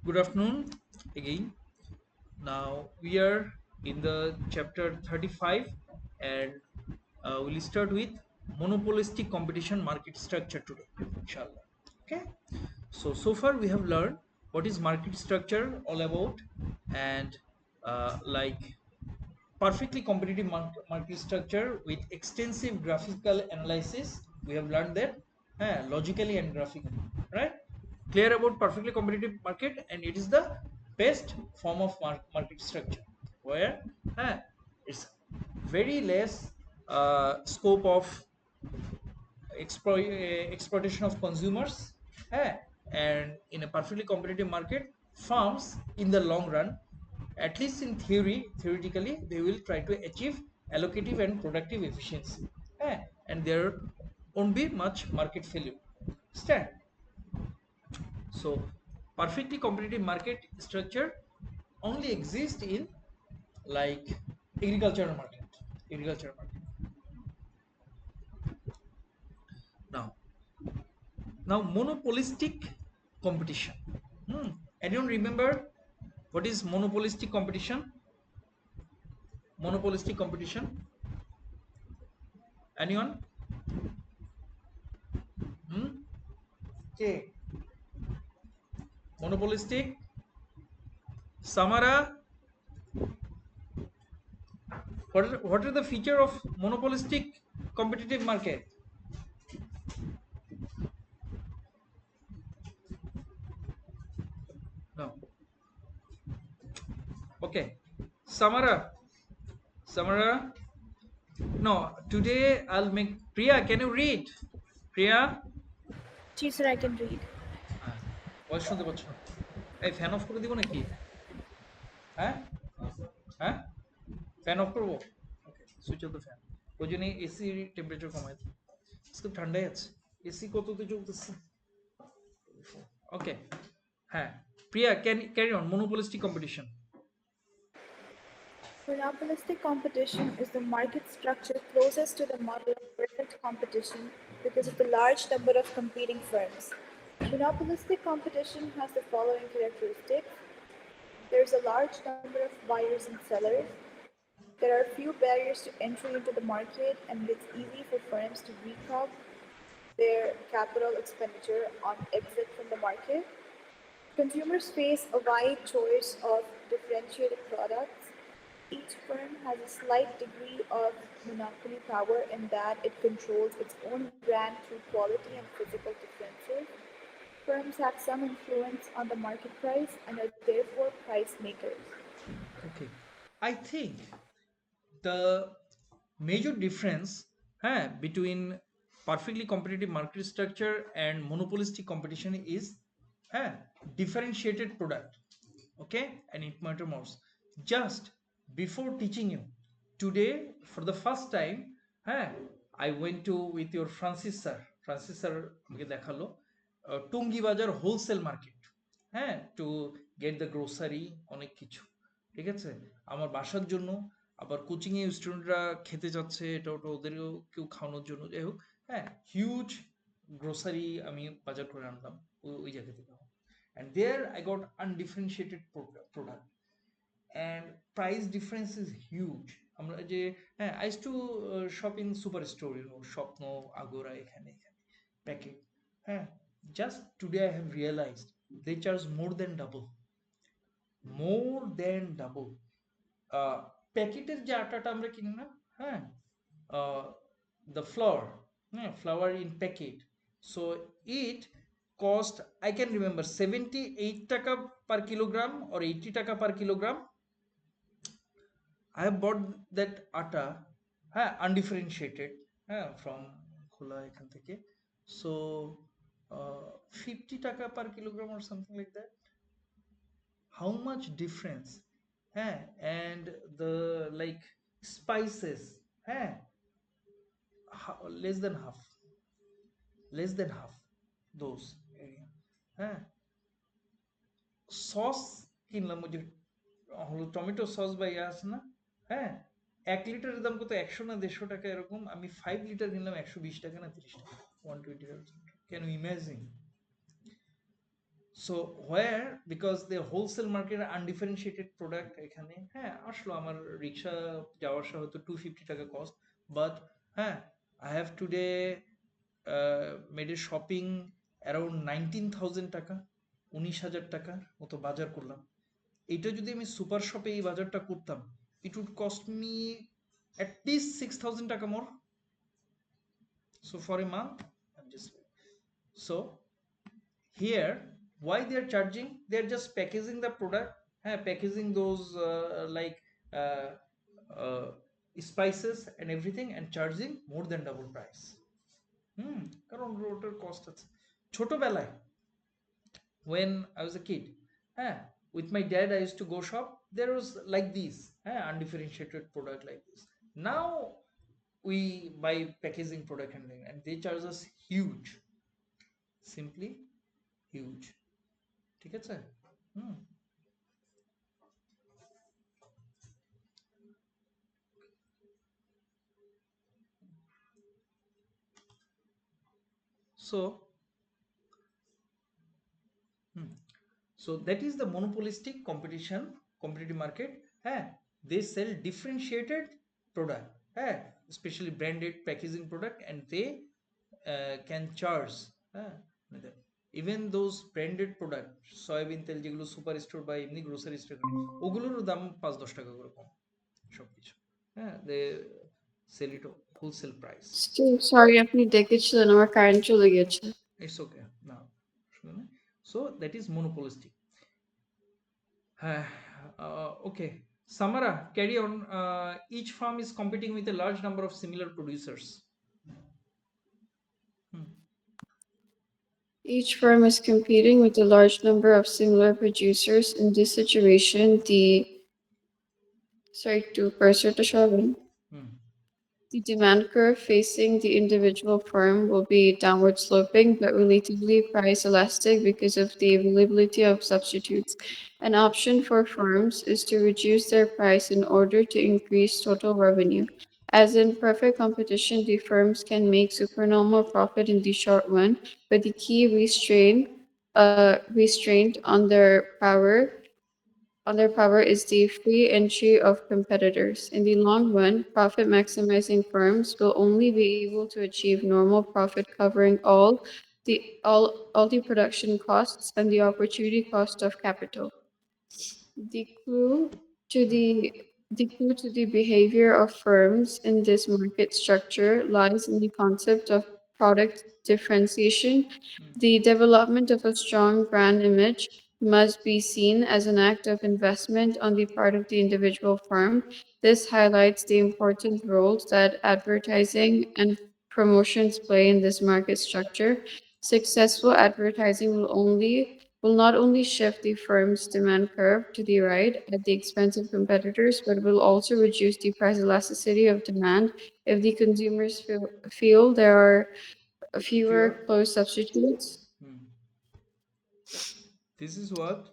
Good afternoon again. Now we are in the chapter 35 and we'll start with monopolistic competition market structure today, inshallah. Okay. So far we have learned what is market structure all about and like perfectly competitive market structure with extensive graphical analysis. We have learned that logically and graphically, right? Clear about perfectly competitive market, and it is the best form of market structure where it's very less scope of exploitation of consumers, eh, and in a perfectly competitive market, firms in the long run, at least in theoretically, they will try to achieve allocative and productive efficiency, and there won't be much market failure. Stand. So perfectly competitive market structure only exists in like agricultural market. Agricultural market. Now, monopolistic competition. Hmm. Anyone remember what is monopolistic competition? Monopolistic competition. Anyone? Hmm? Okay. Monopolistic. Samara. What are the feature of monopolistic competitive market? No. Okay. Samara. Samara. No. Today I'll make Priya. Can you read? Priya. G sir, I can read. Voice শুনতে পাচ্ছ না? এই fan of করে দিব নাকি? হ্যাঁ হ্যাঁ fan of করবো? ওকে, সুইচ অফ দ্য ফ্যান। ওই জন্য এসি টেম্পারেচার কমাই দিই। আজকে ঠান্ডাই আছে। এসি কততে চলতেছে? ওকে, হ্যাঁ। Priya, can carry on monopolistic competition. Monopolistic competition is the market structure closest to the model of perfect competition because of the large number of competing firms. Monopolistic competition has the following characteristics. There is a large number of buyers and sellers. There are few barriers to entry into the market, and it's easy for firms to recoup their capital expenditure on exit from the market. Consumers face a wide choice of differentiated products. Each firm has a slight degree of monopoly power in that it controls its own brand through quality and physical differences. Firms have some influence on the market price and are therefore price makers. Okay, I think the major difference between perfectly competitive market structure and monopolistic competition is হ্যাঁ differentiated product. Okay, and it matter most. Just before teaching you today for the first time, হ্যাঁ I went to with your Francis sir আমাকে দেখালো টুঙ্গি বাজার wholesale market, to get the grocery, অনেক কিছু। ঠিক আছে, আমার বাসার জন্য, আবার কোচিং এ স্টুডেন্টরা খেতে যাচ্ছে, এটা ওটা ওদেরও কেউ খাওয়ানোর জন্য, যাই হোক, হিউজ গ্রোসারি আমি বাজার করে আনলাম ওই জায়গা থেকে। and there I got undifferentiated product and price difference is huge. আমরা যে I used to shop in superstore, স্বপ্ন, আগোরা, এখানে এখানে প্যাকেট, হ্যাঁ just today I have realized they charge more than double প্যাকেটের যে আটাটা আমরা কিনি না, হ্যাঁ the flour, flour in packet, so it cost, I can remember 78 টাকা per kilogram or 80 টাকা per kilogram. I have bought that atta, undifferentiated, from খোলা এখান থেকে, so 50 টাকা per kilogram or something like that. How much difference, and the like spices, less than half, those area, হ্যাঁ sauce কিনলাম, ওই যে হলো টমেটো সস বা ইয়ে আছে না, হ্যাঁ 1 লিটারের দাম কত, 100 না 150 টাকা এরকম, আমি 5 লিটার কিনলাম 120 টাকা না 30 টাকা, 120 টাকা। Can you imagine? So where because the wholesale market undifferentiated product এখানে হ্যাঁ আসলো আমার রিক্সা যাওয়া আসা হয়তো 250 টাকা কস্ট বাট হ্যাঁ I have today made a shopping around 19,000 টাকা 19,000 টাকার মতো বাজার করলাম এটা যদি আমি সুপার শপে এই বাজারটা করতাম it would cost me at least 6,000 টাকা মোর so for a month I'm just so here why they are charging they're just packaging the product packaging those uh, uh, spices and everything and charging more than double price কারণ ওটার cost আছে ছোটবেলায় when I was a kid with my dad I used to go shop there was like these undifferentiated product like this now we buy packaging product and they charge us huge simply huge ঠিক আছে হুম so hmm, so that is the monopolistic competitive market they sell differentiated product especially branded packaging product and they can charge মানে even those branded product soybean তেল যেগুলো super store বা এমনি grocery store ওগুলোর দাম 5-10 টাকা করে কম সবকিছু they sell it wholesale price Still, sorry, আপনি ডেকেছিলেন আমার কারেন্ট চলে গেছে। it's okay now so that is monopolistic okay Samara carry on each farm is competing with a large number of similar producers hmm. Each firm is competing with a large number of similar producers. In this situation, to cursor to Chauvin. Hmm. The demand curve facing the individual firm will be downward sloping but relatively price elastic because of the availability of substitutes. An option for firms is to reduce their price in order to increase total revenue. As in perfect competition, the firms can make supernormal profit in the short run, but the key restraint on their power is the free entry of competitors. In the long run, profit maximizing firms will only be able to achieve normal profit covering all the production costs and the opportunity cost of capital. The clue to the behavior of firms in this market structure lies in the concept of product differentiation. The development of a strong brand image must be seen as an act of investment on the part of the individual firm. This highlights the important roles that advertising and promotions play in this market structure. Successful advertising will not only shift the firm's demand curve to the right at the expense of competitors, but will also reduce the price elasticity of demand if the consumers feel there are fewer Fewer. close substitutes. This is what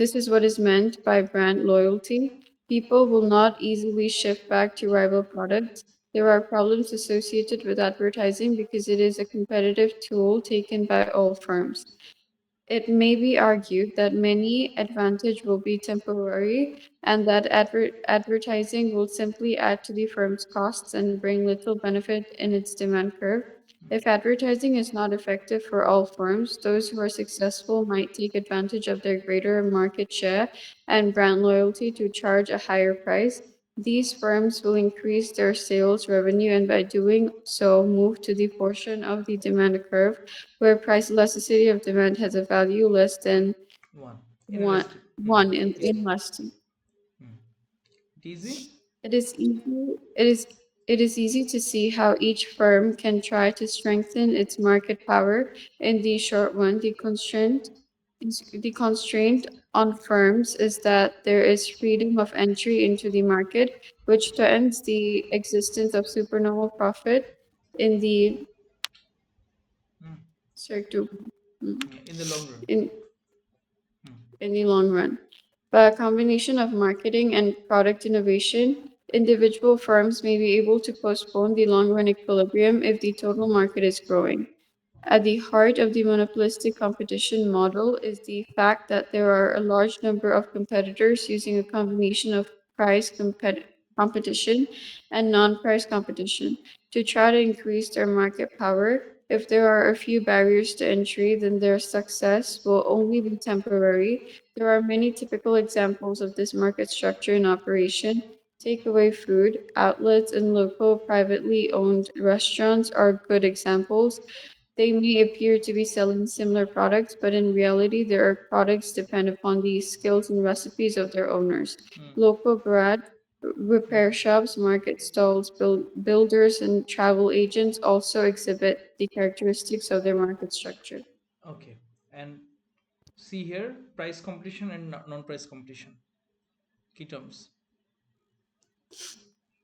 This is what is meant by brand loyalty. People will not easily shift back to rival products. There are problems associated with advertising because it is a competitive tool taken by all firms. It may be argued that many advantage will be temporary and that advertising will simply add to the firm's costs and bring little benefit in its demand curve. If advertising is not effective for all firms, those who are successful might take advantage of their greater market share and brand loyalty to charge a higher price. These firms will increase their sales revenue and by doing so move to the portion of the demand curve where price elasticity of demand has a value less than one one, inelastic one in less than. easy It is easy. It is easy to see how each firm can try to strengthen its market power in the short run. The constraint on firms is that there is freedom of entry into the market, which threatens the existence of supernormal profit in the circle. in the long run In in the long run. By a combination of marketing and product innovation, individual firms may be able to postpone the long run equilibrium if the total market is growing. At the heart of the monopolistic competition model is the fact that there are a large number of competitors using a combination of competition and non-price competition to try to increase their market power. If there are a few barriers to entry, then their success will only be temporary. There are many typical examples of this market structure in operation. Takeaway food outlets and local privately owned restaurants are good examples. They may appear to be selling similar products, but in reality, their products depend upon the skills and recipes of their owners. Hmm. Local garage repair shops, market stalls, builders, and travel agents also exhibit the characteristics of their market structure. Okay, and see here price competition and non-price competition. Key terms.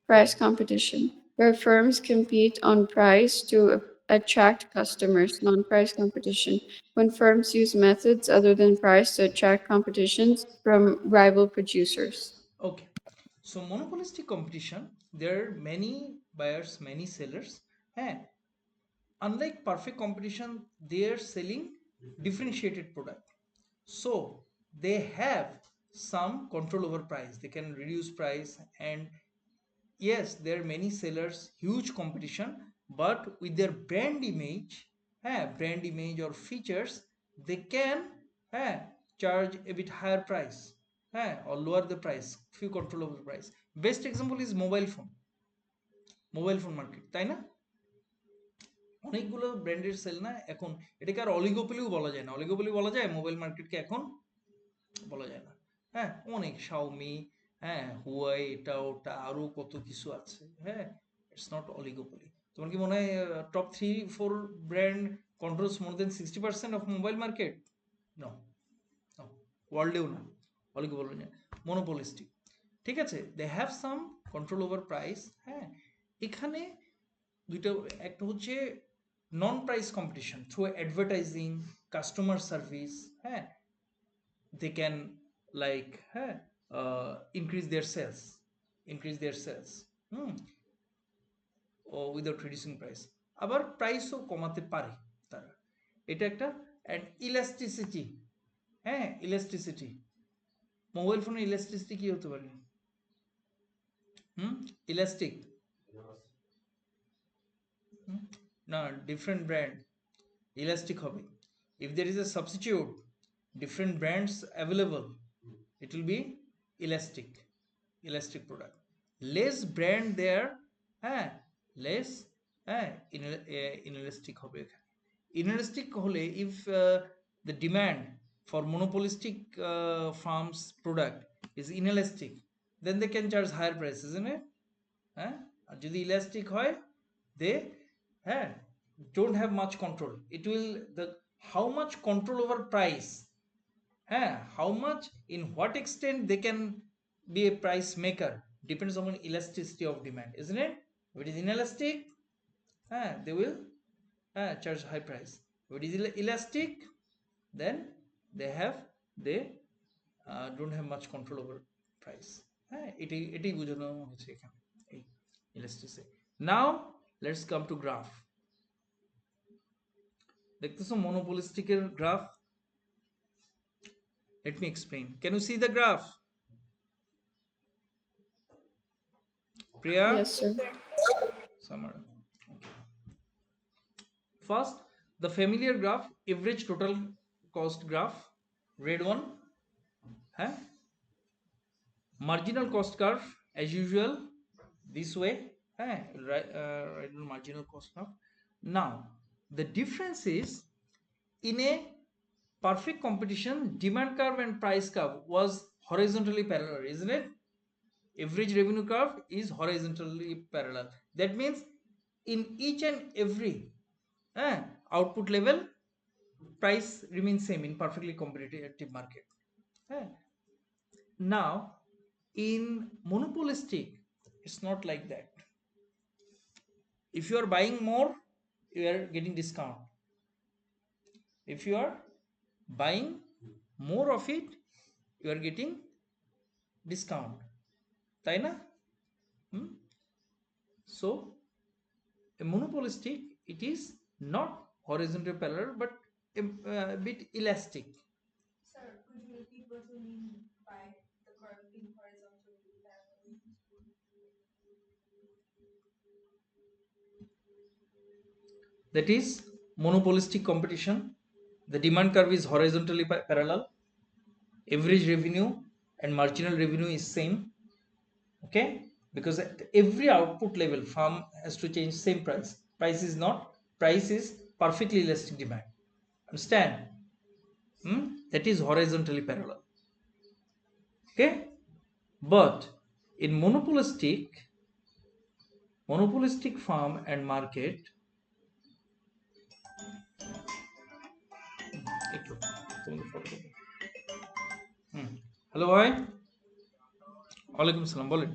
Price competition, where firms compete on price to attract customers. Non-price competition, when firms use methods other than price to attract competitions from rival producers. Okay, so monopolistic competition, there are many buyers, many sellers. Hey, unlike perfect competition, they are selling differentiated product. So they have some control over price. They can reduce price, and yes, there are many sellers, huge competition, but with their brand image or features, they can charge a bit higher price, or lower the price, few control over the price. Best example is mobile phone market, তাই না? অনেকগুলো ব্র্যান্ডের sell না এখন, এটাকে আর অলিগোপলিও বলা যায় না। অলিগোপলি বলা যায় মোবাইল মার্কেটকে? এখন বলা যায় না। অনেক শাওমি, হুয়াই, এটা ওটা আরো কত কিছু আছে। It's not oligopoly. তোমার কি মনে হয় top 3-4 brand controls more than 60% of mobile market? No, no, ওয়ার্ল্ডেও না। অলিগোপলি না, মনোপলিস্টিক। ঠিক আছে, they have some control over price. এখানে দুইটা, একটা হচ্ছে non price competition through advertising, customer service. They can like increase their sales without reducing price, আবার প্রাইসও কমাতে পারে তারা। এটা একটা। অ্যান্ড ইলাস্টিসিটি, ইলাস্টিসিটি, মোবাইল ফোনের ইলাস্টিসিটি কি হতে পারে? ইলাস্টিক না, ডিফারেন্ট ব্র্যান্ড ইলাস্টিক হবে। If there is a substitute, different brands available, it will be elastic product. Less brand there, less inelastic হবে এখানে। Inelastic হলে if the demand for monopolistic firms product is inelastic, then they can charge higher price, isn't it? আর যদি elastic হয়, they don't have much control. It will, the how much control over price, how much, in what extent they can be a price maker, depends on elasticity of demand, isn't it? If it is inelastic, they will charge high price. If it is elastic, then they don't have much control over price. এটাই বোঝানো হয়েছে এখানে এই elasticity. Now let's come to graph. দেখতেছো মনোপলিস্টিকের graph? Let me explain. Can you see the graph? Priya? Yes, sir. Samara. Okay. First, the familiar graph, average total cost graph, red one. Marginal cost curve, as usual, this way. Right, marginal cost curve. Now, the difference is, in a perfect competition, demand curve and price curve was horizontally parallel, isn't it? Average revenue curve is horizontally parallel. That means in each and every output level, price remains same in perfectly competitive market. Now in monopolistic, it's not like that. If you are buying more, you are getting discount. If you are buying more of it, you are getting discount, তাই না? So a monopolistic, it is not horizontal parallel, but a bit elastic. Sir, could you repeat what you mean by the curve being horizontally parallel? That is monopolistic competition. The demand curve is horizontally parallel. Average revenue and marginal revenue is same. Okay, because at every output level, firm has to change same price. Price is not. Price is perfectly elastic demand. Understand? That is horizontally parallel. Okay, but in monopolistic firm and market, hello ভাই, ওয়ালাইকুম আসসালাম, বলেন।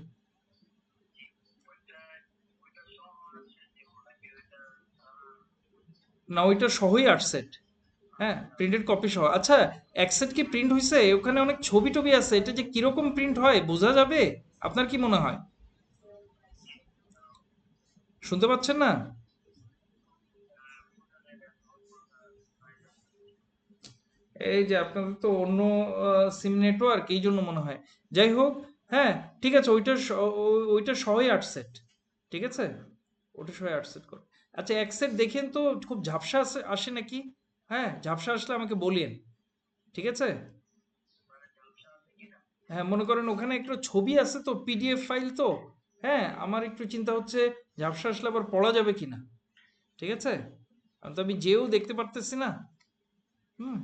না, ওইটা সহই 8 set. হ্যাঁ, printed copy সহ। আচ্ছা, এক সেট কি প্রিন্ট হইছে? ওখানে অনেক ছবি টবি আছে, এটা যে কিরকম প্রিন্ট হয় বোঝা যাবে? আপনার কি মনে হয়? শুনতে পাচ্ছেন না? এই যে আপনাদের তো অন্য সিম নেটওয়ার্ক, এই জন্য মনে হয়। যাই হোক, হ্যাঁ ঠিক আছে, ওইটা সহই 8 সেট। ঠিক আছে, ওটা সহই 8 সেট করো। আচ্ছা, এক সেট দেখেন তো খুব ঝাপসা আসে নাকি? হ্যাঁ, ঝাপসা আসলে আমাকে বলিয়েন। ঠিক আছে, হ্যাঁ মনে করেন ওখানে একটু ছবি আছে তো, পিডিএফ ফাইল তো। হ্যাঁ, আমার একটু চিন্তা হচ্ছে ঝাপসা আসলে আবার পড়া যাবে কিনা। ঠিক আছে, আমি যেও দেখতে পারতেছি না। হুম,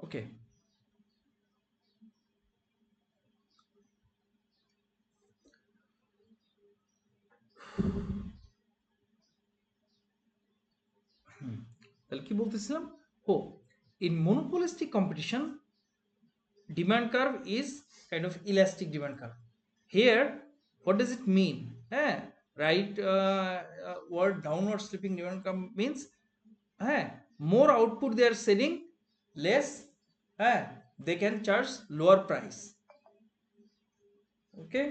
ওকে। তাহলে কি বলতেছিলাম? ও, in monopolistic competition, demand curve is kind of elastic demand curve. Here, what does it mean? হ্যাঁ, right, word downward slipping demand curve means, হ্যাঁ, more output they are selling, less, হ্যাঁ, they can charge lower price. Okay,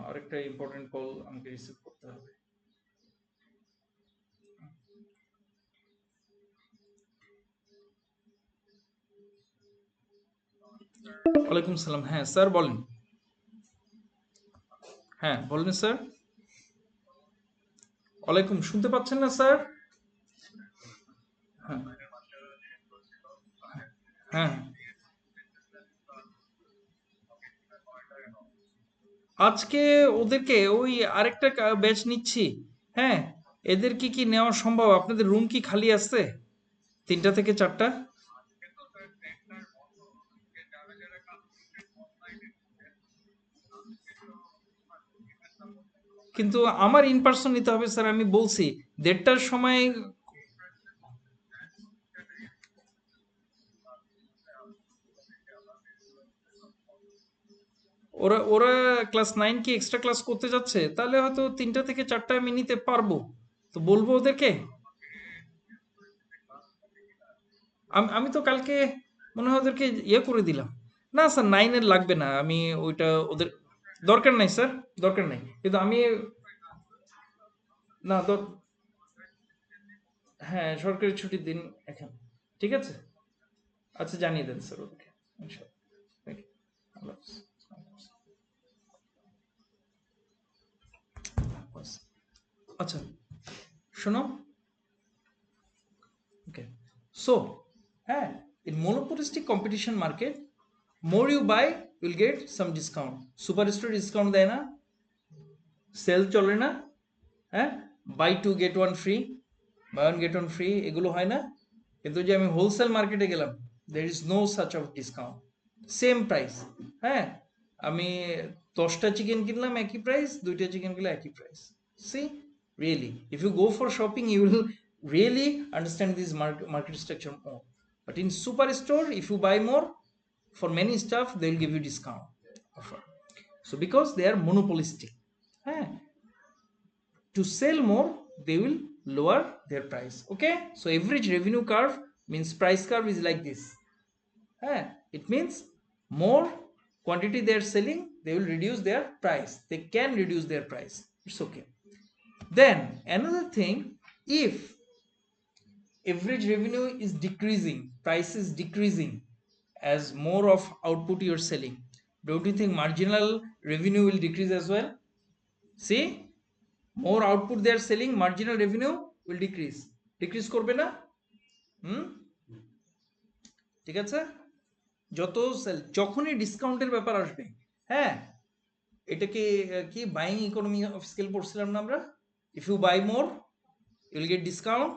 আরেকটা important call আমাকে receive করতে হবে। ওয়ালাইকুম সালাম। হ্যাঁ স্যার, বলেন। হ্যাঁ বলেন স্যার। ওয়ালাইকুম, শুনতে পাচ্ছেন না স্যার? হ্যাঁ হ্যাঁ, আজকে ওদেরকে ওই আরেকটা ব্যাচ নিচ্ছি। হ্যাঁ, এদের কি নেওয়া সম্ভব? আপনাদের রুম কি খালি আছে 3টা থেকে 4টা? কিন্তু আমার ইন পার্সন নিতে হবে স্যার, আমি বলছি 1:30টার সময়। ওরা ওরা ক্লাস 9 কি এক্সট্রা ক্লাস করতে যাচ্ছে, তাহলে হয়তো 3টা থেকে 4টা আমি নিতে পারবো। তো বলবো ওদেরকে। আমি তো কালকে মনে হয় ওদেরকে ইয়ে করে দিলাম। না স্যার, 9 এর লাগবে না, আমি ওইটা ওদের দরকার নাই স্যার, দরকার নাই। কিন্তু আমি, না হ্যাঁ, সরকারি ছুটির দিন এখন। ঠিক আছে, আচ্ছা জানিয়ে দেন স্যার ওদেরকে। ইনশাআল্লাহ। Thank you. আল্লাহ হাফেজ। আচ্ছা শোনো, ওকে, সো হ্যাঁ, in monopolistic competition market, more you buy, you'll get some discount. Super store discount দেয় না? সেল চলে না? হ্যাঁ, buy two get one free, buy one get one free, এগুলো হয় না? কিন্তু যে আমি হোলসেল মার্কেটে গেলাম, there is no such of discount, same price. হ্যাঁ, আমি 10টা চিকেন কিনলাম একই প্রাইস, 2টা চিকেন কিনলে একই price. See, really if you go for shopping, you will really understand this market structure more. But in superstore, if you buy more for many stuff, they will give you discount offer. So because they are monopolistic, to sell more, they will lower their price. Okay, so average revenue curve means price curve is like this. It means more quantity they are selling, they will reduce their price. They can reduce their price. It's okay. Then another thing, if average revenue is decreasing, price is decreasing as more of output you're selling, don't you think marginal revenue will decrease as well? See, more output they are selling, marginal revenue will decrease করবে না? ঠিক আছে, যত যখনই ডিসকাউন্টের ব্যাপার আসবে, হ্যাঁ, এটাকে কি বাইং ইকোনমি অফ স্কেল পড়ছিলাম না আমরা, if you buy more you will get discount.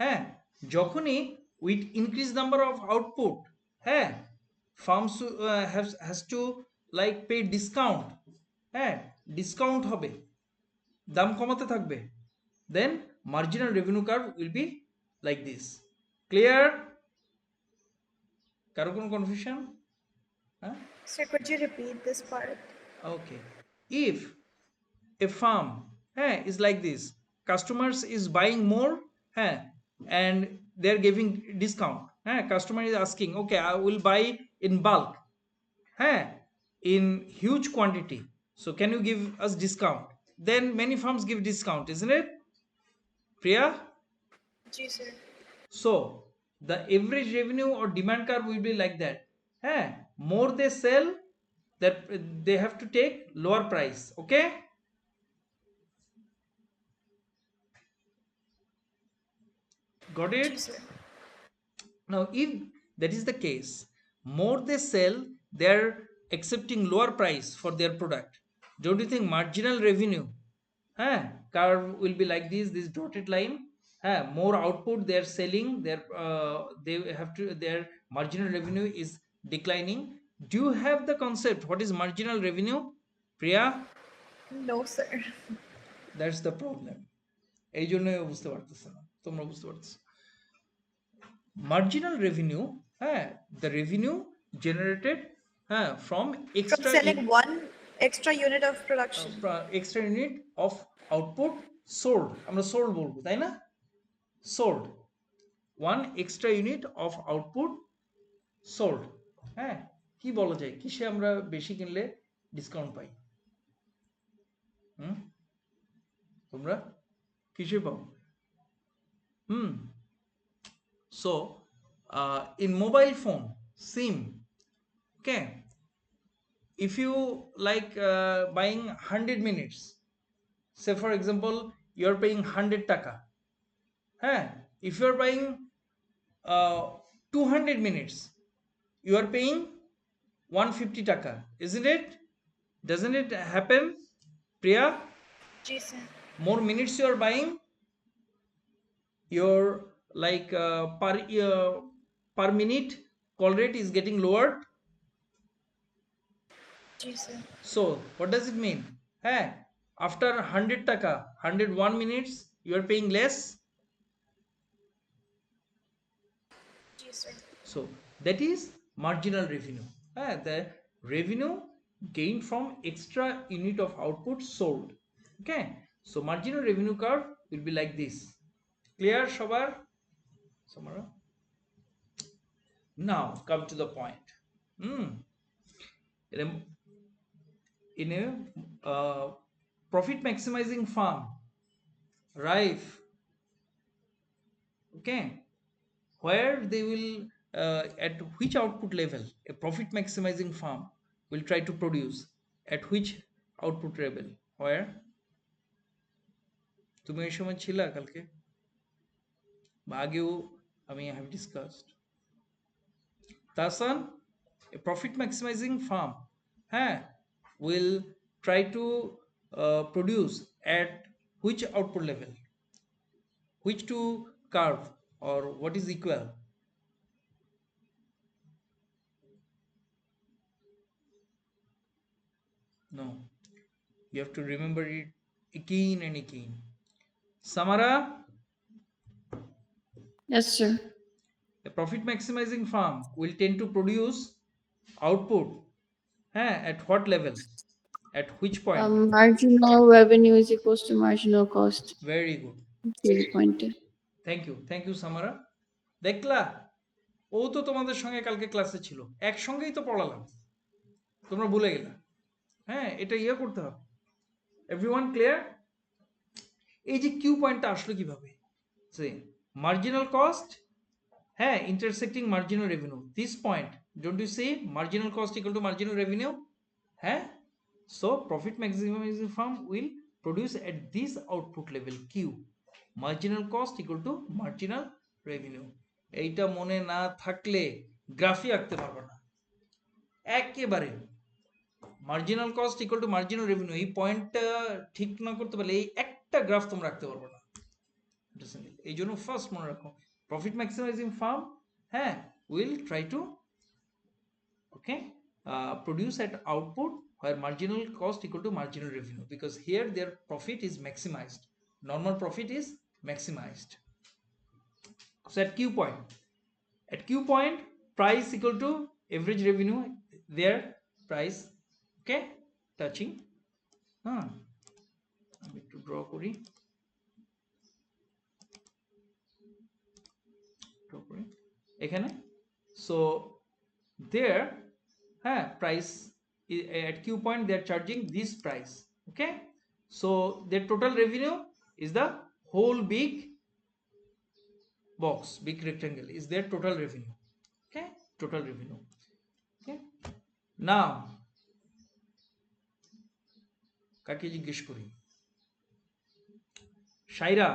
হ্যাঁ, যখনই with increase number of output, হ্যাঁ, firms has to like pay discount, হ্যাঁ, ডিসকাউন্ট হবে, দাম কমাতে থাকবে, then marginal revenue curve will be like this. Clear? কারো কোনো কনফিউশন? হ্যাঁ, Sir, could you repeat this part? okay. If a farm is like this, customers is buying more and they're giving discount, customer is asking, okay, I will buy in bulk, in huge quantity, so can you give us discount? Then many farms give discount, isn't it, Priya? Ji, sir. So the average revenue or demand curve will be like that. More they sell, that they have to take lower price. Okay, got Ji, it? sir. Now if that is the case, more they sell, they're accepting lower price for their product. Don't you think marginal revenue curve will be like this dotted line? More output they are selling, they have to, their marginal revenue is declining. Do you have the concept what is marginal revenue, Priya? No, sir. That's the problem. এই জন্যই বুঝতে পারতেছে না, তোমরা বুঝতে পারতেছো। Marginal revenue, the revenue generated from From extra selling one extra unit of production. extra unit of output sold, আমরা sold বলবো তাই না, sold, one extra unit of output sold। কি বলা যায়, কিসে আমরা বেশি কিনলে ডিসকাউন্ট পাই? তোমরা কিসে পাও? So in mobile phone sim, okay, if you like buying 100 minutes, say for example you are paying 100 taka, if you are buying 200 minutes, you are paying 150 taka, isn't it? Doesn't it happen, Priya? Ji, sir. More minutes you are buying, your like per minute call rate is getting lowered. Ji, sir. So what does it mean? After 100 taka 101 minutes you are paying less. Ji, sir. So that is marginal revenue, the revenue gained from extra unit of output sold. Okay, so marginal revenue curve will be like this. Clear সবার? Samara, now come to the point. In a profit maximizing farm, Rife, okay, where they will at which output level a profit maximizing farm will try to produce, at which output level, where? তুমি এই সময় ছিলা কালকে বা আগেও আমি have discussed. Tasan, a profit maximizing farm will try to produce at which output level, which to curve, or what is equal? No, you have to remember it again and again. Samara, Yes, sir. a profit maximizing farm will tend to produce output at what level, at which point? Marginal revenue is equals to marginal cost. Very good, Very pointed. thank you Samara. দেখলা, ও তো তোমাদের সঙ্গে কালকে ক্লাসে ছিল, একসঙ্গেই তো পড়ালাম, তোমরা ভুলে গেলা। হ্যাঁ, এটা ইয়ে করতে হবে। Everyone clear? এই যে কিউ পয়েন্টটা আসলো কিভাবে? সে মার্জিনাল কস্ট, হ্যাঁ, intersecting marginal revenue, this point, don't you see marginal cost equal to marginal revenue? হ্যাঁ, so profit maximizing firm will produce at this output level Q, marginal cost equal to marginal revenue. এইটা মনে না থাকলে গ্রাফই আঁকতে পারবে না একেবারে। Marginal cost equal to marginal revenue, এই পয়েন্টটা ঠিক না করতে পারলে এই একটা গ্রাফ তোমরা রাখতে পারবে না। এই জন্য ফার্স্ট মনে রাখো, প্রফিট ম্যাক্সিমাইজিং ফার্ম, হ্যাঁ, will try to okay produce at output where marginal cost equal to marginal revenue, because here their profit is maximized, normal profit is maximized. So at q point price equal to average revenue, their price, okay, touching আমি একটু draw করি এখানে। So there price at q point they are charging this price, okay, so their total revenue is the whole big box, big rectangle is their total revenue, okay, total revenue, okay. Now কাকে জিজ্ঞেস করি? শাইরা,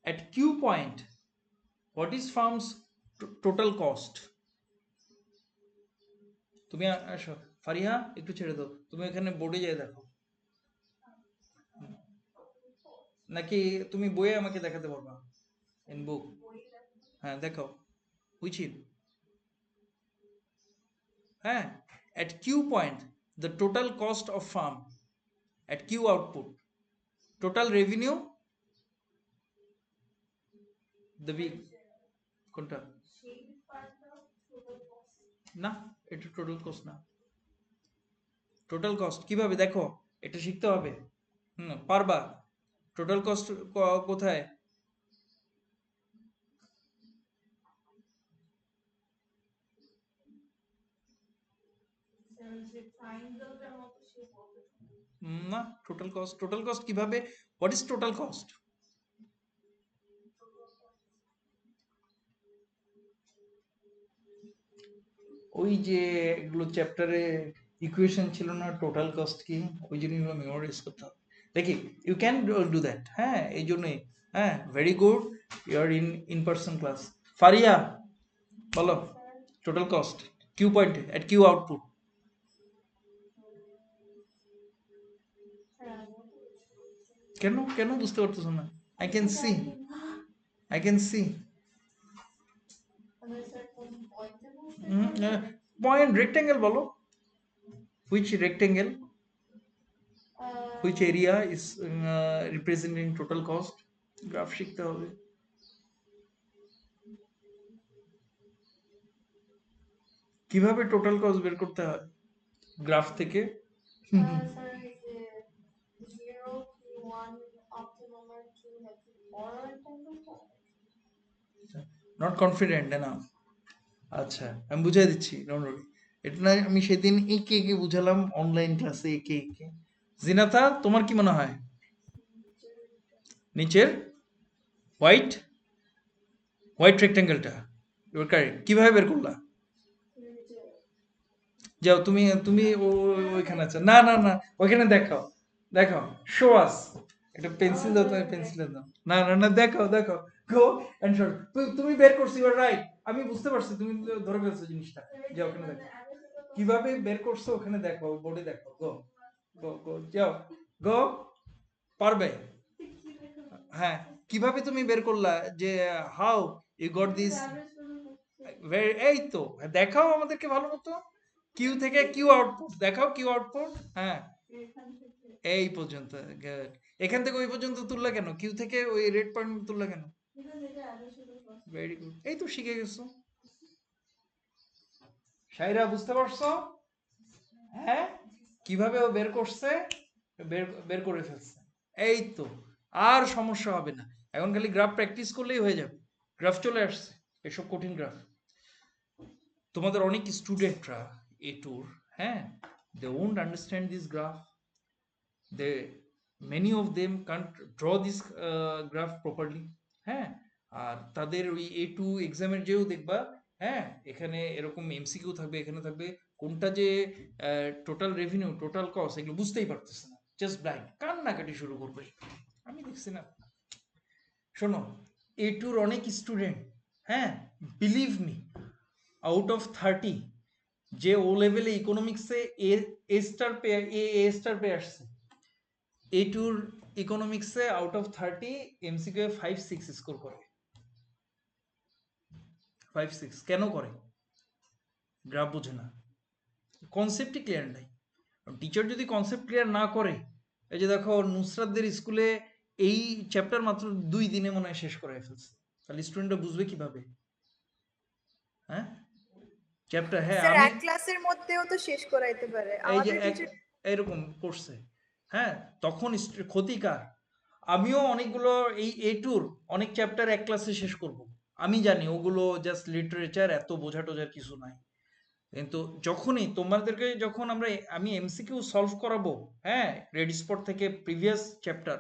at q point what is firm's total cost? তুমি আসো, ফারিহা একটু ছেড়ে দাও, তুমি এখানে বোর্ডে যেয়ে দেখো, নাকি তুমি বইয়ে আমাকে দেখাতে পারবা? ইন বুক, হ্যাঁ দেখাও, উইচিল, হ্যাঁ, at q point the total cost of firm at q output, total revenue, the big কোনটা? না, এটা টোটাল কস্ট না। টোটাল কস্ট কিভাবে দেখো, এটা শিখতে হবে। পারবা? টোটাল কস্ট কোথায়? না, টোটাল কস্ট কিভাবে? What is total cost? ওই যে এগুলো চ্যাপ্টারে ইকুয়েশন ছিল না, টোটাল কস্ট কি, ওই জিনিসগুলো মেমোরাইজ করতে হবে। দেখি ইউ ক্যান ডু দ্যাট, হ্যাঁ, এই জন্যই, হ্যাঁ, very good, you are in person class. Faria বলো, total cost Q point at Q output. কেন কেন বুঝতে পারতেছো না? I can see point, rectangle বলো, which rectangle, which area is representing total cost, graph শিখতে হবে। কিভাবে টোটাল কস্ট বের করতে হয় গ্রাফ থেকে? নট কনফিডেন্ট না? আচ্ছা, আমি বুঝাই দিচ্ছি, ডোন্ট ওয়ারি। এটা না আমি সেদিন একে একে বুঝালাম অনলাইন ক্লাসে, একে একে। জিনাতা, তোমার কি মনে হয়? নিচের হোয়াইট রেক্টেঙ্গেলটা, ইউর কারেক্ট। কিভাবে বের করলা? যাও তুমি তুমি ওইখানে আছো, না না না, ওইখানে দেখাও, শো আস, একটা পেন্সিল দাও, তুমি পেন্সিল দাও, না না না, দেখাও গো এন্ড শো। তুমি বের করছো, ইউ আর রাইট, আমি বুঝতে পারছি, তুমি ধরে ফেলছো জিনিসটা। যাও ওখানে দেখো কিভাবে বের করছো, ওখানে দেখো, বোর্ডে দেখো, গো গো গো, যাও গো, পারবে? হ্যাঁ, কিভাবে তুমি বের করলা যে হাউ ইউ গট দিস? এই তো, দেখাও আমাদেরকে ভালো মতো, কিউ থেকে কিউ আউটপুট দেখাও, কিউ আউটপুট, হ্যাঁ, এই পর্যন্ত, গুড। এখান থেকে ওই পর্যন্ত তুললা কেন? কিউ থেকে ওই রেড পয়েন্ট তুললা কেন? ভেরি গুড, এই তো শিখে গেছো। শাইরা বুঝতে পারছো? হ্যাঁ, কিভাবে ও বের করছে, বের করে ফেলছে, এই তো, আর সমস্যা হবে না। এখন খালি গ্রাফ প্র্যাকটিস করলেই হয়ে যাবে। গ্রাফ চলে আসছে, এসব কঠিন গ্রাফ। তোমাদের অনেক স্টুডেন্টরা এ টুর, হ্যাঁ, they won't understand this graph, they many of them can't draw this graph properly, হ্যাঁ। আর তাদের ওই এ টু এক্সামের যেও দেখবা, হ্যাঁ, এখানে এরকম এমসিকিউ থাকবে, এখানে থাকবে, কোনটা যে টোটাল রেভিনিউ, টোটাল কস্ট, এগুলো বুঝতেই পারতেছে না, জাস্ট ব্লাইন্ড কান্নাকাটি শুরু করবে। আমি দেখছি না। শোনো, এ টুর অনেক স্টুডেন্ট, হ্যাঁ, বিলিভ মি, আউট অফ 30 যে ও লেভেলে ইকোনমিক্সে এ স্টার পেয়ে স্টার পেয়ে আসছে, এ টুর ইকোনমিক্সে আউট অফ 30 এমসিকিউ 5-6 স্কোর করে। 5-6 কেন করে? গ্রাফ বোঝে না, কনসেপ্টই ক্লিয়ার নাই। টিচার যদি কনসেপ্ট ক্লিয়ার না করে, এই যে দেখো নুসরাতদের স্কুলে এই চ্যাপ্টার মাত্র 2 দিনে মনে হয় শেষ করে ফেলছে, তাহলে স্টুডেন্টরা বুঝবে কিভাবে? হ্যাঁ, চ্যাপ্টার, হ্যাঁ স্যার আমি এক ক্লাসের মধ্যেও তো শেষ করাইতে পারে এই যে আমাদের এক টিচার। এরকম করছে, হ্যাঁ, তখন ক্ষতিকার। আমিও অনেকগুলো এই এ টুর অনেক চ্যাপ্টার এক ক্লাসে শেষ করব, আমি জানি ওগুলো জাস্ট লিটারেচার, এত বোঝা টোঝার কিছু নাই। কিন্তু যখনই তোমাদেরকে, যখন আমি এমসিকিউ সলভ করাবো, হ্যাঁ, রেডি স্পট থেকে প্রিভিয়াস চ্যাপ্টার,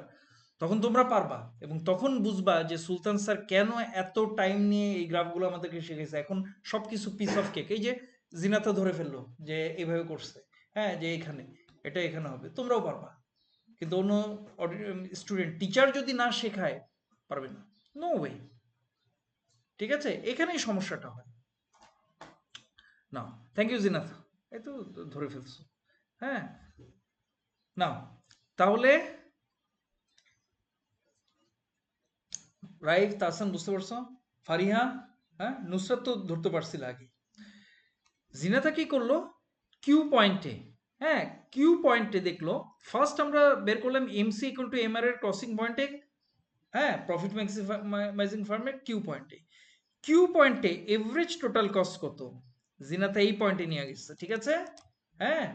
তখন তোমরা পারবা এবং তখন বুঝবা যে সুলতান স্যার কেন এত টাইম নিয়ে এই গ্রাফগুলো আমাদেরকে শিখেছে। এখন সবকিছু পিস অফ কেক, এই যে জিনাতা ধরে ফেললো যে এভাবে করছে, হ্যাঁ, যে এখানে এটা এখানে হবে, তোমরাও পারবা। কিন্তু অন্য স্টুডেন্ট, টিচার যদি না শেখায়, পারবে না, নো ওয়ে। ঠিক আছে, এখানেই সমস্যাটা হয়। না, থ্যাংক ইউ জিনাত, এই তো ধরে ফেলছো, হ্যাঁ। না, তাহলে রাইফ, তাহসান বুঝতে পারছো, ফারিহা, হ্যাঁ, নুসরাত তো ধরতে পারছিল আগে। জিনাতা কি করলো, কিউ পয়েন্টে, হ্যাঁ, কিউ পয়েন্টে দেখলো, ফার্স্ট আমরা বের করলাম এমসি ইকুয়াল টু এমআর এর ক্রসিং পয়েন্টে, হ্যাঁ, প্রফিট ম্যাক্সিমাইজিং ফার্মের কিউ পয়েন্টে। কিউ পয়েন্টে এভারেজ টোটাল কস্ট কত, জিনাতা এই পয়েন্টে নিয়ে গেছে, ঠিক আছে, হ্যাঁ।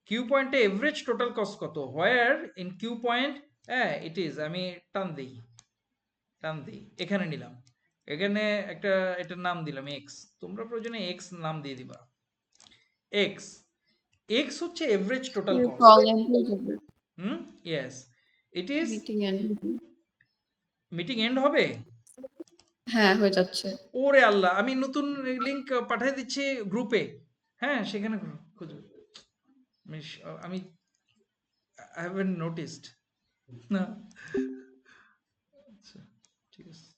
কিউ পয়েন্টে এভারেজ টোটাল কস্ট কত, হোয়ার ইন কিউ পয়েন্ট, হ্যাঁ, ইট ইজ, আমি টান দিই এখানে নিলাম, এখানে একটা এটার নাম দিলাম এক্স, তোমরা প্রয়োজনে এক্স নাম দিয়ে দিবা, এক্স, এক্স হচ্ছে এভারেজ টোটাল কস্ট। Column হয়ে যাবে। Hmm, yes, it is. Meeting end. Meeting end হবে? হ্যাঁ, হয়ে যাচ্ছে। ওরে আল্লাহ, আমি নতুন লিংক পাঠিয়ে দিচ্ছি গ্রুপে, হ্যাঁ, সেখানে খুঁজো। আমি আই হ্যাভেন্ট নোটিসড না, আচ্ছা, ঠিক আছে।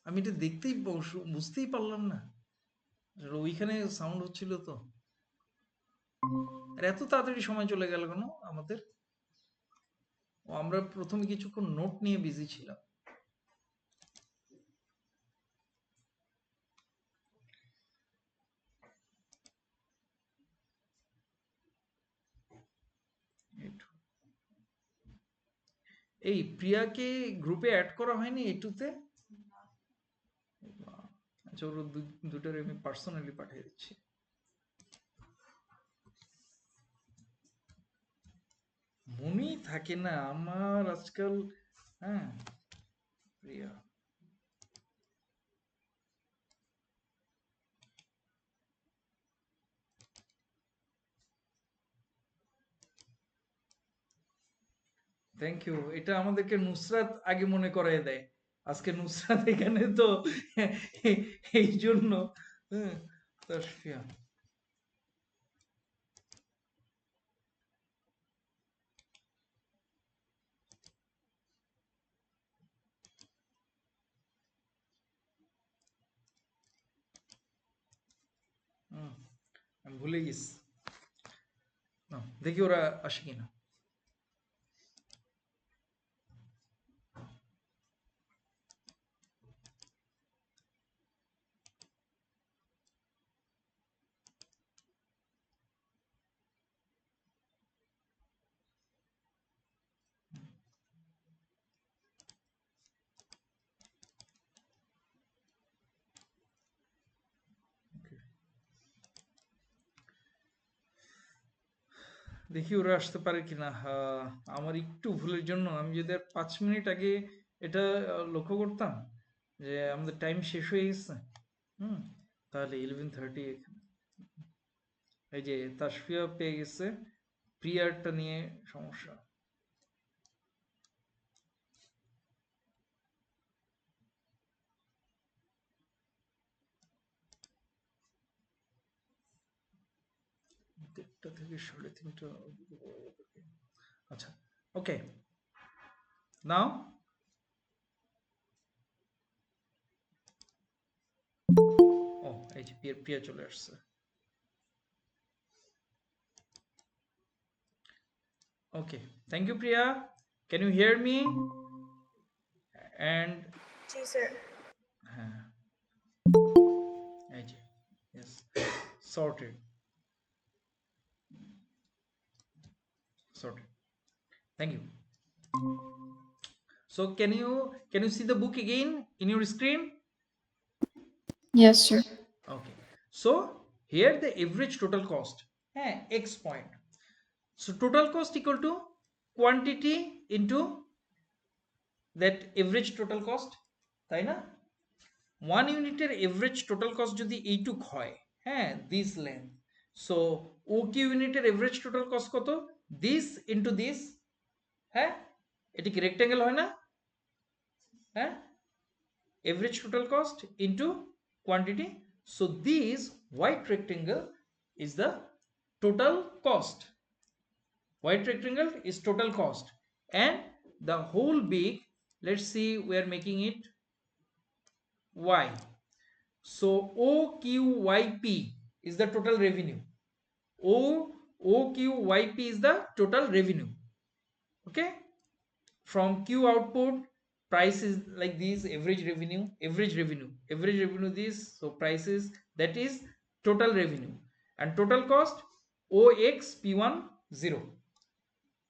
আমি এটা দেখতেই বুঝতেই পারলাম না, আসলে ওইখানে সাউন্ড হচ্ছিল তো। আর এত তাড়াতাড়ি সময় চলে গেল কেন আমাদের? ও, আমরা প্রথমে কিছুক্ষণ নোট নিয়ে বিজি ছিলাম। এই প্রিয়াকে গ্রুপে অ্যাড করা হয়নি এটুতে? আচ্ছা, ওর দুটোর আমি পার্সোনালি পাঠিয়ে দিচ্ছি। মনেই থাকে না আমার আজকাল, হ্যাঁ, প্রিয়া, থ্যাংক ইউ, এটা আমাদেরকে নুসরাত আগে মনে করায় দেয়, আজকে নুসরাত এখানে তো এই জন্য, হ্যাঁ, তাসফিয়া, হুম, আমি ভুলে গেছি, না, দেখি ওরা আসে কিনা। Okay. দেখি ওরা আসতে পারে কিনা। আমার একটু ভুলের জন্য আমি যদি আর 5 মিনিট আগে এটা লক্ষ্য করতাম যে আমাদের টাইম শেষ হয়ে গেছে, হুম, তাহলে 11:30 এই যে তাসফিয়া পেয়ে গেছে, প্রিয়ারটা নিয়ে সমস্যা। দেড়টা থেকে 3:30 আচ্ছা, ওকে, নাও ও এই যে প্রিয়া প্রিয়া চলে আসছে। Okay, thank you Priya, can you hear me? And ji sir. হ্যাঁ, এই যে yes, sorted, sorted, thank you. So can you see the book again in your screen? Yes, sir. Okay, so here the average total cost, x point, so total cost equal to quantity into that average total cost, তাই না? 1 ইউনিটের average total cost যদি এইটুক হয়, হ্যাঁ, this length, so O Q ইউনিটের average total cost কত? This into this, হ্যাঁ, এটি কি রেক্টেঙ্গেল হয় না? হ্যাঁ, average total cost into quantity, so this white rectangle is the total cost, white rectangle is total cost, and the whole big, let's see, we are making it y, so OQYP is the total revenue, OQYP is the total revenue, okay, from Q output, price is like this, average revenue, this, so prices, that is total revenue, and total cost OXP1 0,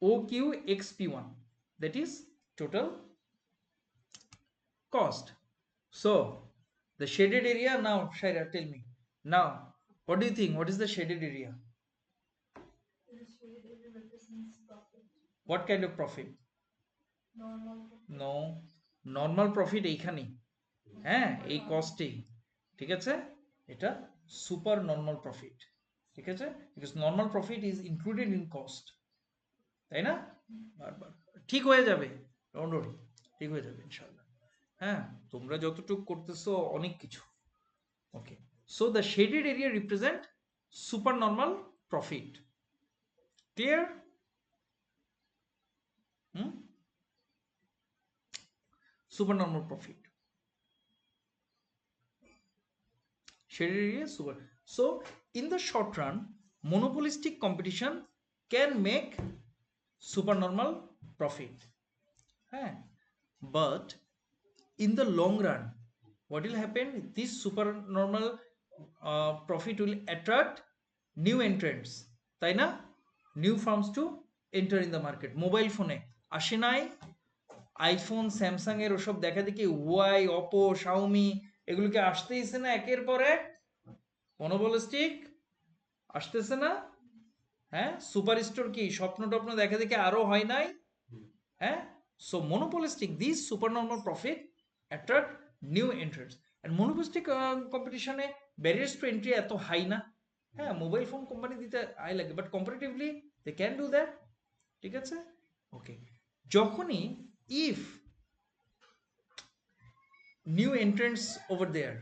OQXP1, that is total cost. So the shaded area, now Shaira, tell me now, what do you think, what is the shaded area? The shade area represents profit. What kind of profit? Normal profit. No, normal profit এইখানেই, হ্যাঁ, এই কস্টেই, ঠিক আছে, এটা super normal profit, ঠিক আছে, because normal profit is included in cost, তাই না? বারবার ঠিক হয়ে যাবে, ডোন্ট ওয়ারি, ঠিক হয়ে যাবে ইনশাআল্লাহ, হ্যাঁ, তোমরা যতটুকু করতেছো অনেক কিছু, okay, so the shaded area represent super normal profit, clear? Supernormal profit, shaded area, super. So in the short run, monopolistic competition can make supernormal profit, but in the long run, what will happen? This supernormal profit will attract new entrants, তাই না? New firms to enter in the market. Mobile ফোনে আসে নাই iPhone Samsung এর ওসব দেখা দেখি, Y, Oppo, Xiaomi, এগুলোকে আসতেইছে না একের পর এক, মনোপলিস্টিক আসতেছে না, হ্যাঁ, সুপার স্টোর কি স্বপ্ন টপ্ন দেখা দেখি আরো হয় নাই, হ্যাঁ, so monopolistic this super normal profit attract new entrants, and monopolistic কম্পিটিশনে ব্যারিয়ার্স টু এন্ট্রি এত হাই না, হ্যাঁ, মোবাইল ফোন কোম্পানি দিতে হাই লাগে, but comparatively they can do that, ঠিক আছে, ওকে, যখনই if new entrants over there,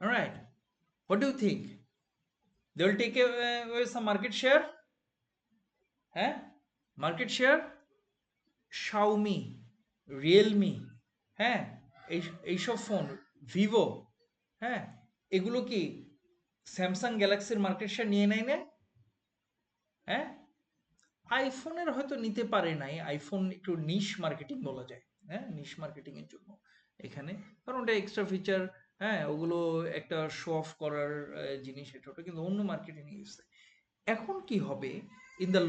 all right, what do you think, they will take away some market share, market share, Xiaomi, Realme, হ্যাঁ, এইসব phone, Vivo, হ্যাঁ, এগুলো কি Samsung গ্যালাক্সির market share নিয়ে নেয় না? হ্যাঁ, আইফোনের হয়তো নিতে পারে নাই, আইফোন একটু নিশ মার্কেটিং বলা যায়, হ্যাঁ, নিশ মার্কেটিং এর জন্য এখানে, কারণ ওটা এক্সট্রা ফিচার, হ্যাঁ, ওগুলো একটা শো অফ করার জিনিস, এটা ওটা কিন্তু অন্য মার্কেটে নিয়ে গেছে। এখন কি হবে ইন দ্য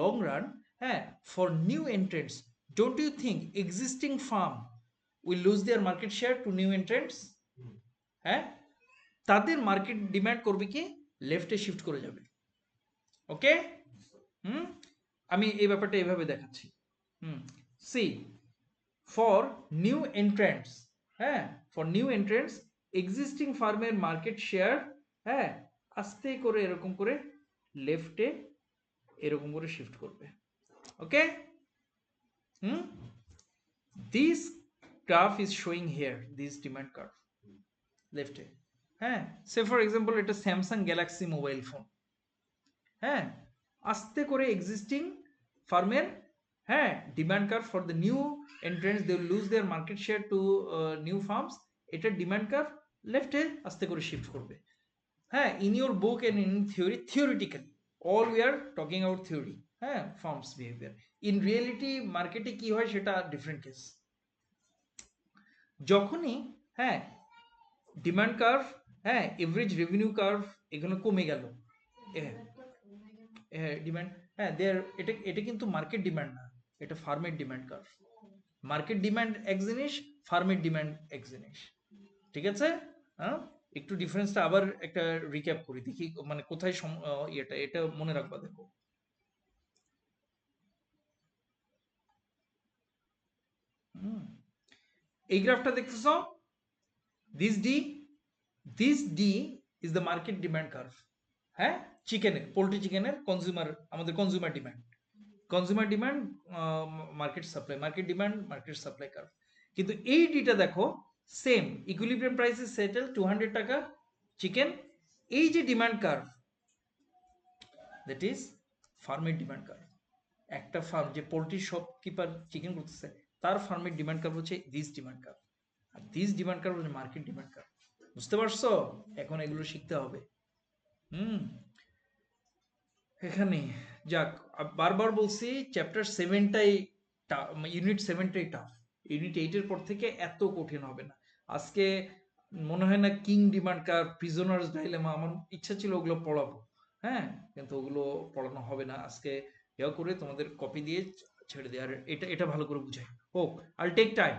লং রান, হ্যাঁ, for new entrants, don't you think existing firm will lose their market share to new entrants? হ্যাঁ, তাদের মার্কেট ডিমান্ড করবে কি লেফটে শিফট করে যাবে, ওকে, হুম আমি এই ব্যাপারটা এইভাবে দেখাচ্ছি সি ফর নিউ এন্ট্রেন্টস, হ্যাঁ ফর নিউ এন্ট্রেন্টস এক্সিস্টিং ফার্মের মার্কেট শেয়ার, হ্যাঁ আস্তে করে এরকম করে লেফটে এরকম করে শিফট করবে। Okay, hmm this graph is showing here this demand curve লেফটে। হ্যাঁ সে ফর এক্সাম্পল এটা স্যামসাং গ্যালাক্সি মোবাইল ফোন, হ্যাঁ আস্তে করে এক্সিস্টিং ফার্মের, হ্যাঁ demand curve for the new entrants they lose their market share to new firms, এটা demand curve লেফটে আস্তে করে শিফট করবে। হ্যাঁ in your book and in theory, theoretically all we are talking out theory, হ্যাঁ firms behaviour, in reality মার্কেটে কি হয় সেটা ডিফারেন্ট কেস। যখনই হ্যাঁ ডিমান্ড কার্ভ, হ্যাঁ এভারেজ রেভিনিউ কার্ভ এগুলো কমে গেল, ডিমান্ড, হ্যাঁ দেয়ার এটা এটা কিন্তু মার্কেট ডিমান্ড না, এটা ফার্মের ডিমান্ড কার্ভ। মার্কেট ডিমান্ড এক জিনিস, ফার্মের ডিমান্ড এক জিনিস, ঠিক আছে? হ্যাঁ একটু ডিফারেন্সটা আবার একটা রিক্যাপ করি দেখি মানে কোথায় এটা এটা মনে রাখবা দেখো। এই গ্রাফটা দেখতেছো, this D, this D is the market demand curve, হ্যাঁ চিকেনের, পোল্ট্রি চিকেনের কনজিউমার, আমাদের consumer demand, consumer demand market supply, market demand market supply curve. কিন্তু এই ডিটা দেখো same, equilibrium price is settle 200 টাকা চিকেন, এই যে ডিমান্ড কার্ভ দ্যাট ইজ ফার্মের ডিমান্ড কার্ভ। একটা ফার্ম যে পোল্ট্রি শপকিপার চিকেন করতেছে তার ফার্মের ডিমান্ড কার্ভ হচ্ছে দিস ডিমান্ড কার্ভ, আর দিস ডিমান্ড কার্ভ হচ্ছে মার্কেট ডিমান্ড কার্ভ। বুঝতে পারছো? এখন এগুলো শিখতে হবে। এখানে যাক, বারবার বলছি চ্যাপ্টার 7টাই, ইউনিট 7টাই টাফ, ইউনিট 8এর পর থেকে এত কঠিন হবে না। আজকে মনে হয় না king demand curve, prisoners dilemma, আমার ইচ্ছা ছিল ওগুলো পড়াবো, হ্যাঁ কিন্তু ওগুলো পড়ানো হবে না আজকে, ইয়া করে তোমাদের কপি দিয়ে ছেড়ে দেয়। আর এটা এটা ভালো করে বুঝাই হোক, আল টেক টাইম,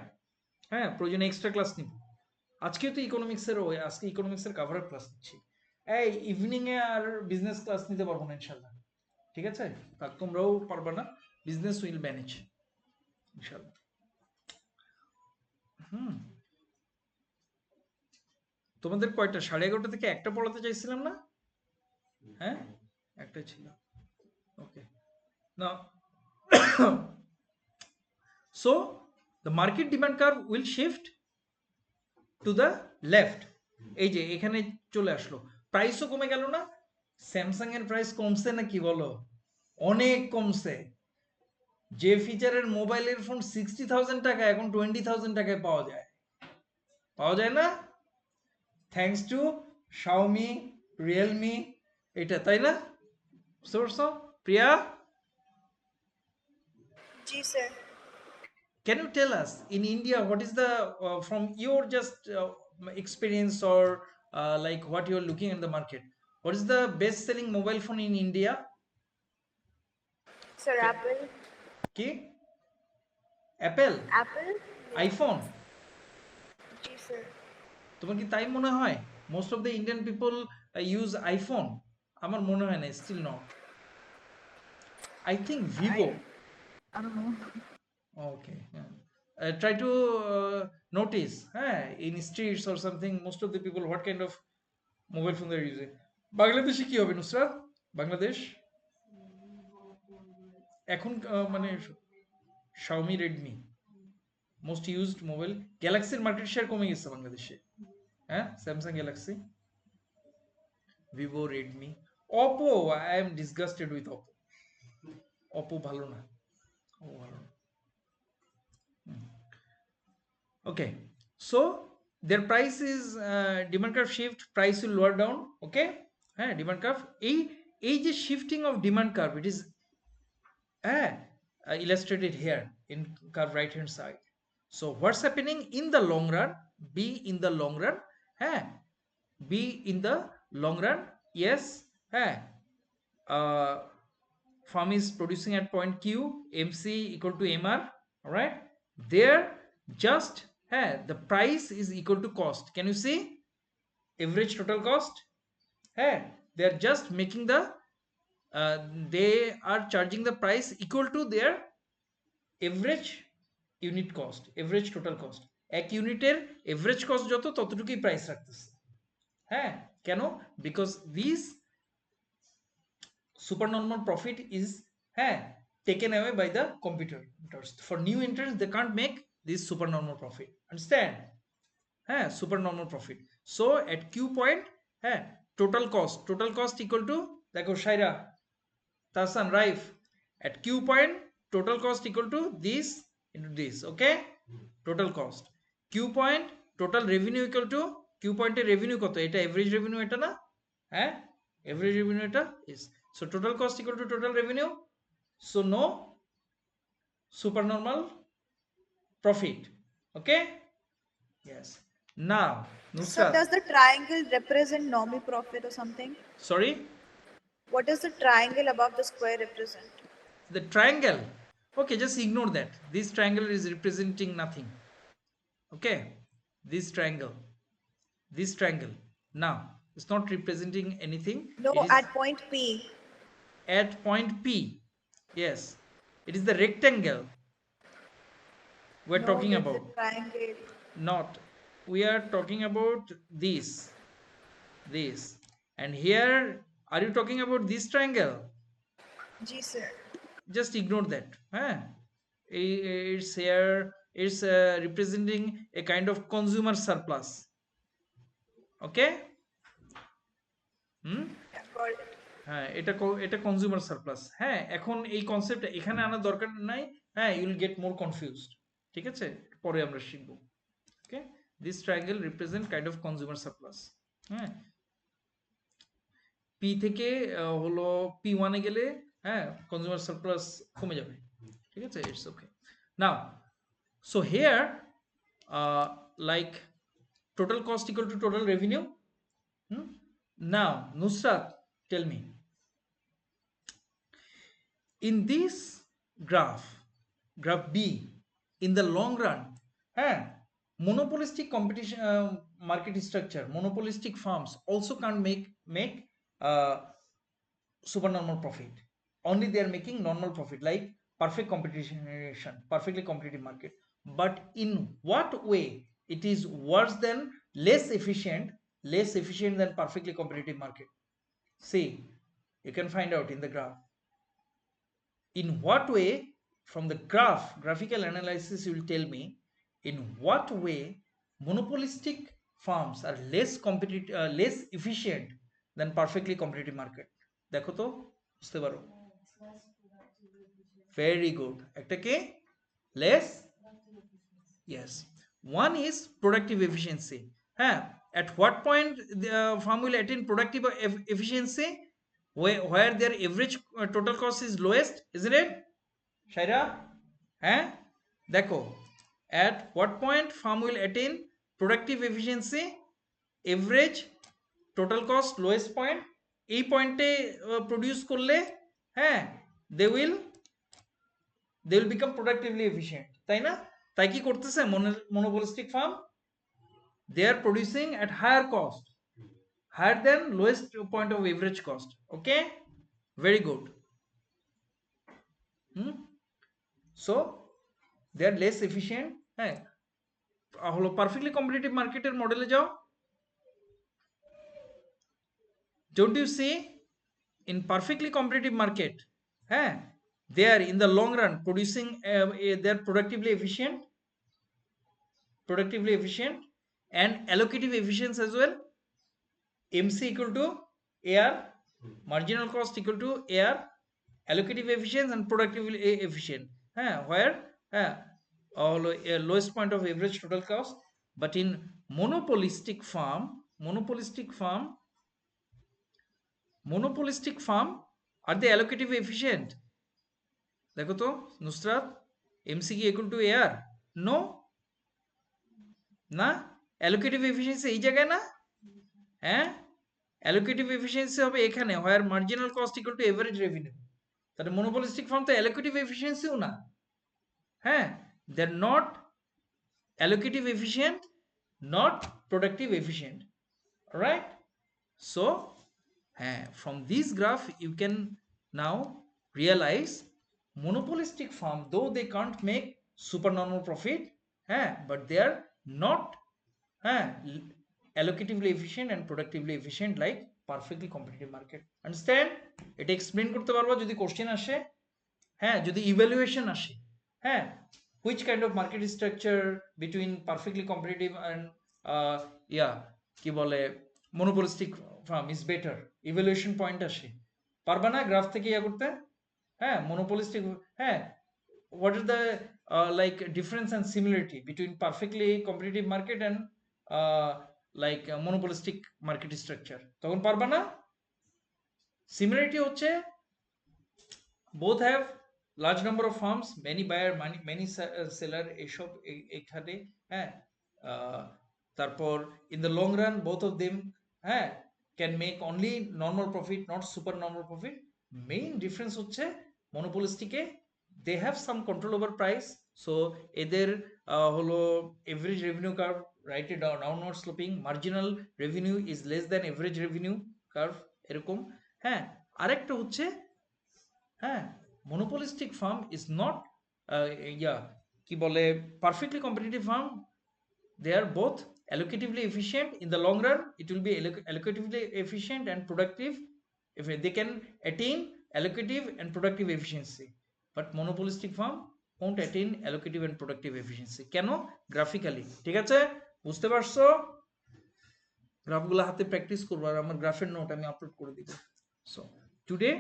হ্যাঁ প্রয়োজনে এক্সট্রা ক্লাস নিব। আজকে তো ইকোনমিক্সের, আজকে ইকোনমিক্সের কাভার ক্লাস নিচ্ছি, এই ইভিনিং এ আর বিজনেস ক্লাস নিতে পারবো না ইনশাল্লাহ, ঠিক আছে? তা তোমরাও পারবা না, বিজনেস উইল ম্যানেজ ইনশাআল্লাহ। তোমাদের কয়টা, 11:30 থেকে একটা পড়াতে চাইছিলাম না? হ্যাঁ একটাই ছিল, ওকে না। So the market demand curve will shift to the left, এই যে এখানে চলে আসলো, প্রাইসও কমে গেল না? স্যামসাং এর প্রাইস কমছে না কি বলো? অনেক কমছে। যে ফিচারের মোবাইলের ফোন 60,000 টাকা এখন 20,000 টাকায় পাওয়া যায়, পাওয়া যায় না? থ্যাঙ্কস টু শাওমি, রিয়েলমি, এটা তাই না? Source Priya, Ji sir. can you tell us in India what is the from your just experience or like what you are looking in the market, what is the best selling mobile phone in India? Sir, Okay. Apple. কি Apple, Apple? IPhone? Ji sir. তোমার কি তাই মনে হয়? Most of the Indian people use iPhone? আমার মনে হয় না, still not, I think Vivo. I don't know. Okay, yeah. Try to notice, in streets or something, most of the people, what kind of mobile phone they're using. বাংলাদেশে কি হবে নুসরাত? বাংলাদেশ এখন মানে Xiaomi, Redmi, most used mobile. গ্যালাক্সির market share কমে গেছে বাংলাদেশে, হ্যাঁ Samsung Galaxy, Vivo, Redmi, Oppo, I am disgusted with Oppo, Oppo ভালো না, অপো ভালো না। Okay, so their price is demand curve shift, price will lower down, okay, demand curve, এই যে shifting of demand curve, it is illustrated here in curve right hand side. So what's happening in the long run, be in the long run, be in the long run, yes, firm is producing at point Q, MC equal to MR, all right, there just the price is equal to cost. Can you see average total cost? They are just making the they are charging the price equal to their average unit cost, average total cost। এক ইউনিটের average cost যত ততটুকুই price রাখতেছে। হ্যাঁ, কেন? Because this supernormal profit is taken away by the competitors. For new entrants, they can't make this supernormal profit. Understand? Supernormal profit. So at Q point, total cost equal to, দেখো Shaira, Tasan, Raif, at Q point total cost equal to this into this, okay? Total cost. Q point total revenue equal to, Q point এর revenue কত? এটা average revenue, এটা না? Average revenue এটা is, so total cost equal to total revenue, so no supernormal profit, okay? Yes. Now So Nusrat, does the triangle represent normal profit or something? sorry, What does the triangle above the square represent? the triangle, okay, just ignore that. This triangle is representing nothing, okay? This triangle now it's not representing anything. No, It is at point P. at point P. Yes, it is the rectangle we're No, talking that's about. a triangle. Not, we are talking about this, and here are you talking about this triangle? G sir. Just ignore that. It's here, it's representing a kind of consumer surplus, okay? Yeah, got it. এটা consumer surplus. এখন এই concept এখানে আনার দরকার নাই। You will get more confused, ঠিক আছে? পরে আমরা শিখব, okay? This triangle represent kind of consumer surplus. P থেকে হলো P1 এ গেলে কনজিউমার সারপ্লাস কমে যাবে, ঠিক আছে? It's okay. Now so here like total cost equal to total revenue. Now Nusrat, tell me, in this graph B, in the long run, monopolistic competition market structure, monopolistic firms also can't make supernormal profit. Only they are making normal profit, like perfectly competitive market. But in what way it is worse than, less efficient than perfectly competitive market? See, you can find out in the graph. In what way, from the graphical analysis, you will tell me in what way monopolistic firms are less efficient than perfectly competitive market. দেখো তো, বুঝতে পারো? Very good. একটা কি? Less? Yes. One is productive efficiency. At what point the firm will attain productive efficiency? Where their average total cost is lowest, isn't it, Shaira? দেখো, at what point firm will attain productive efficiency? Average total cost lowest point, এই পয়েন্টে produce করলে they will become productively efficient, তাই না? তাই কি করতেছে monopolistic firm? They are producing at higher cost, higher than lowest point of average cost, okay? Very good. So they are less efficient. হলো perfectly competitive marketer মডেলে যাও। Don't you see, in perfectly competitive market, they are in the long run producing, they are productively efficient and allocative efficiency as well. MC equal to AR, marginal cost equal to AR, allocative efficiency and productively efficient, where lowest point of average total cost. But in monopolistic firm are they allocative efficient? দেখো তো Nusrat, MC কি equal to AR? No, না। allocative efficiency এই জায়গায় না, allocative efficiency হবে এখানে, where marginal cost equal to average revenue. তাহলে monopolistic firm তো allocative efficiency ও না, they're not allocative efficient, not productive efficient, right? So from this graph you can now realize monopolistic firm, though they can't make supernormal profit, but they are not allocatively efficient and productively efficient like perfectly competitive market. Understand? এটা explain করতে পারবা যদি question আসে, যদি evaluation আসে, which kind of market structure between perfectly competitive and কি বলে monopolistic firm is better, evaluation point আসে, পারবা না গ্রাফ থেকে ইয়া করতে? monopolistic, what are the like difference and similarity between perfectly competitive market and monopolistic market structure? তখন পারবা না? similarity হচ্ছে both have large number of firms, many buyer, many seller, এসব এখানে তারপর in the long run both of them can make only normal profit, not super normal profit. Main difference হচ্ছে monopolistic A they have some control over price, so এদের হলো average revenue curve right downward sloping, marginal revenue is less than average revenue curve এরকম। আরেকটা হচ্ছে monopolistic firm is not কি বলে perfectly competitive firm, they are both allocatively efficient. In the long run it will be allocatively efficient and productive if they can attain allocative and productive efficiency, but monopolistic firm won't attain allocative and productive efficiency. কেন? Graphically. ঠিক আছে, বুঝতে পারছো? গ্রাফগুলো হাতে practice করবো, আর আমার গ্রাফের note আমি আপলোড করে দিব। সো টুডে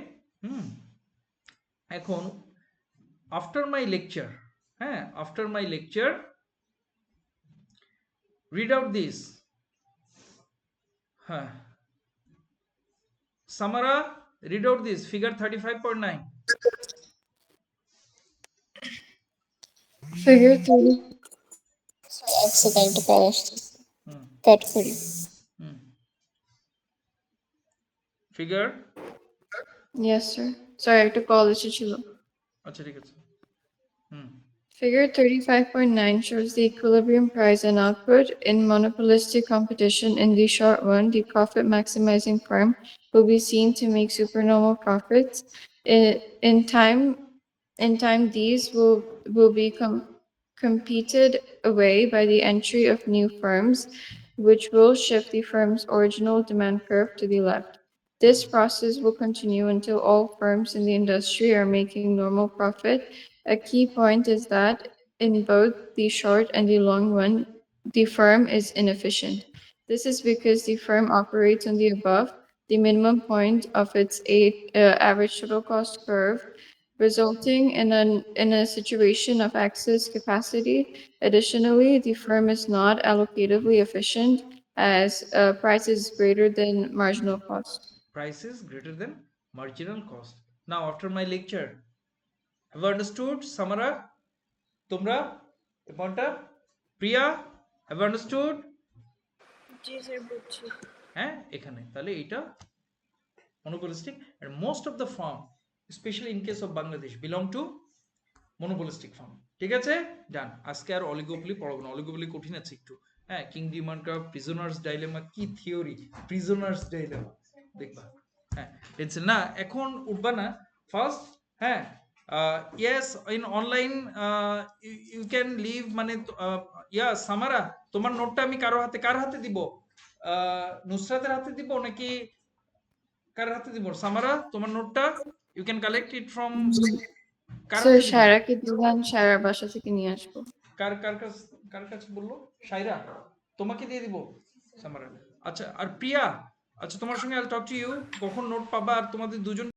এখন after my lecture, read out this. Samara, read out this figure 35.9. Figure 30. Sorry, এক সেকেন্ড একটু কল আসছে, কাট করি। Figure, Yes sir, sorry একটা কল এসেছিল। আচ্ছা ঠিক আছে। Figure 35.9 shows the equilibrium price and output in monopolistic competition. In the short run, the profit maximizing firm will be seen to make supernormal profits. In time, these will be competed away by the entry of new firms, which will shift the firm's original demand curve to the left. This process will continue until all firms in the industry are making normal profit. A key point is that in both the short and the long run, the firm is inefficient. This is because the firm operates on the above, the minimum point of its average total cost curve, resulting in a situation of excess capacity. Additionally, the firm is not allocatively efficient as price is greater than marginal cost. Price is greater than marginal cost. Now after my lecture, have you understood? Samara, তোমরা এই পয়েন্টটা? প্রিয়া, have you understood? G sir বুঝছি। এখানে তাহলে এটা monopolistic, and most of the firm, especially in case of Bangladesh, belong to monopolistic firm. ঠিক আছে, ডান। আজকে আর অলিগোপলি পড়াবো না, অলিগোপলি কঠিন আছে একটু। King demand curve, prisoners dilemma, কি থিওরি প্রিজনার্স ডাইলেমা দেখবা। টেনশন না, এখন উঠবা না। First yes in online you can leave মানে সামারা, তোমার নোটটা আমি কার হাতে দিব? নুসরাতের হাতে দিব নাকি কার হাতে দিব? সামারা, তোমার নোটটা you can collect it from car sir হাতে দিব? সায়রাকে দিলাম, সায়রার বাসা থেকে নিয়ে আসবো। কার কাছে বললো? সায়রা, তোমাকে দিয়ে দিব সামারা। আচ্ছা, আর প্রিয়া, আচ্ছা তোমার সঙ্গে I'll talk to you, কখন নোট পাবা আর তোমাদের দুজন